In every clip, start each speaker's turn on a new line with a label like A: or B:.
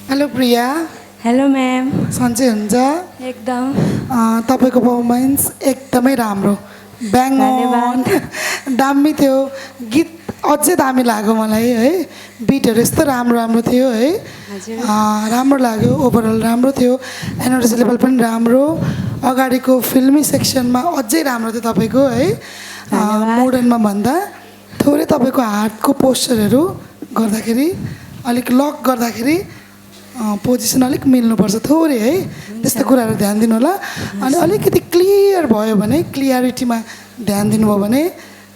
A: Hello प्रिया,
B: hello ma'am.
A: सन्चै हुनुहुन्छ?
B: एकदम।
A: तपाईँको पर्फर्मेन्स एकदमै राम्रो, ब्याङ अन, दामी थियो। गीत अझै दामी लाग्यो मलाई है, बिटहरू यस्तो राम्रो राम्रो थियो है, राम्रो लाग्यो। ओभरअल राम्रो थियो, एनर्जी लेभल पनि राम्रो। अगाडिको फिल्मी सेक्सनमा अझै राम्रो थियो तपाईँको है, मोडर्नमा भन्दा। थोरै तपाईँको हातको पोस्चरहरू गर्दाखेरि अलिक लक गर्दाखेरि पोजिसन अलिक मिल्नुपर्छ थोरै है, त्यस्तो कुराहरू ध्यान दिनु होला। अनि अलिकति क्लियर भयो भने, क्लियरिटीमा ध्यान दिनुभयो भने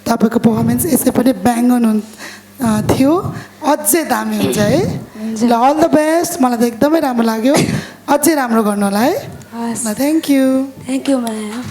A: तपाईँको पर्फर्मेन्स यसै पनि ब्याङ अन थियो, अझै दामी हुन्छ है। ल, अल द बेस्ट। मलाई त एकदमै राम्रो लाग्यो, अझै राम्रो गर्नु होला है। ल, thank you.
B: Thank you ma'am.